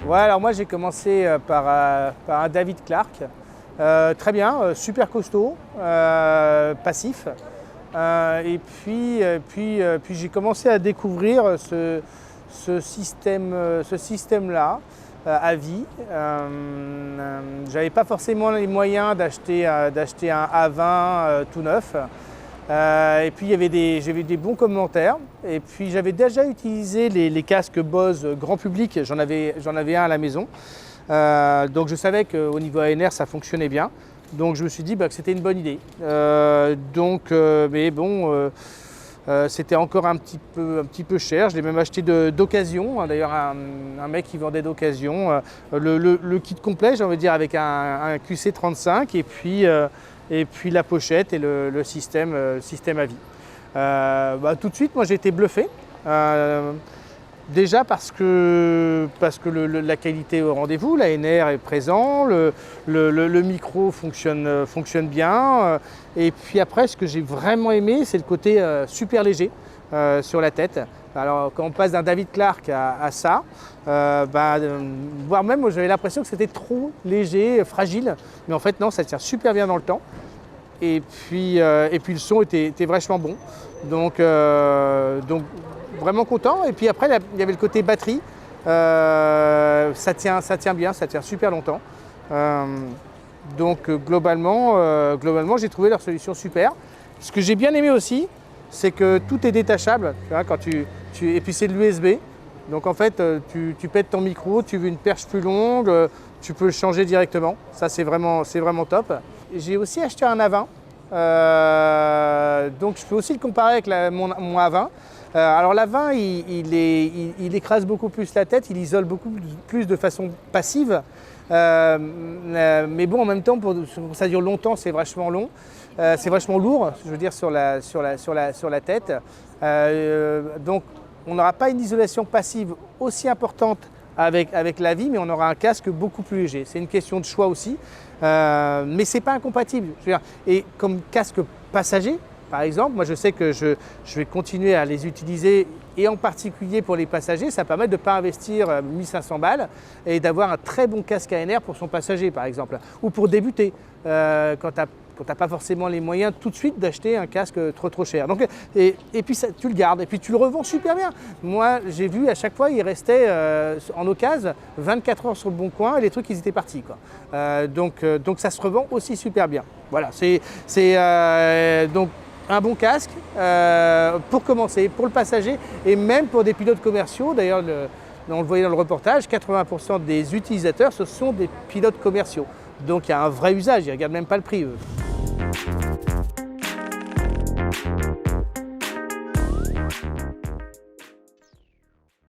Ouais, alors moi j'ai commencé par un David Clark. Très bien, super costaud, passif. Puis j'ai commencé à découvrir ce système-là à vie. J'avais pas forcément les moyens d'acheter un A20 tout neuf. Et puis j'avais des bons commentaires. Et puis j'avais déjà utilisé les casques Bose grand public, j'en avais un à la maison. Donc je savais qu'au niveau ANR ça fonctionnait bien. Donc je me suis dit que c'était une bonne idée. Mais bon, c'était encore un petit peu cher. Je l'ai même acheté d'occasion. D'ailleurs un mec qui vendait d'occasion. Le kit complet, j'ai envie de dire, avec un QC35 et puis la pochette et le système à vie. Tout de suite, moi j'ai été bluffé. Déjà parce que la qualité est au rendez-vous, l'ANR est présent, le micro fonctionne bien. Et puis après, ce que j'ai vraiment aimé, c'est le côté super léger sur la tête. Alors quand on passe d'un David Clark à ça, voire même j'avais l'impression que c'était trop léger, fragile. Mais en fait non, ça tient super bien dans le temps. Et puis le son était vachement bon. Donc vraiment content. Et puis après, il y avait le côté batterie. Ça tient bien, ça tient super longtemps. Globalement, j'ai trouvé leur solution super. Ce que j'ai bien aimé aussi, c'est que tout est détachable. Tu vois, et puis c'est de l'USB. Donc en fait, tu pètes ton micro, tu veux une perche plus longue, tu peux le changer directement. Ça, c'est vraiment top. J'ai aussi acheté un A20. Donc je peux aussi le comparer avec mon A20. Alors l'A20, il écrase beaucoup plus la tête, il isole beaucoup plus de façon passive. Mais bon, en même temps, pour ça dure longtemps, c'est vachement long. C'est vachement lourd, je veux dire, sur la tête. Donc on n'aura pas une isolation passive aussi importante avec la vie, mais on aura un casque beaucoup plus léger. C'est une question de choix aussi, mais ce n'est pas incompatible. Je veux dire, et comme casque passager, par exemple, moi je sais que je vais continuer à les utiliser, et en particulier pour les passagers, ça permet de ne pas investir 1500 balles et d'avoir un très bon casque ANR pour son passager, par exemple, ou pour débuter, quand tu n'as pas forcément les moyens tout de suite d'acheter un casque trop cher. Donc, et puis ça, tu le gardes et puis tu le revends super bien. Moi, j'ai vu à chaque fois, il restait en occasion 24 heures sur le bon coin et les trucs, ils étaient partis, quoi. Donc ça se revend aussi super bien. Voilà, donc un bon casque pour commencer, pour le passager et même pour des pilotes commerciaux. D'ailleurs, on le voyait dans le reportage, 80% des utilisateurs, ce sont des pilotes commerciaux. Donc il y a un vrai usage, ils ne regardent même pas le prix, eux.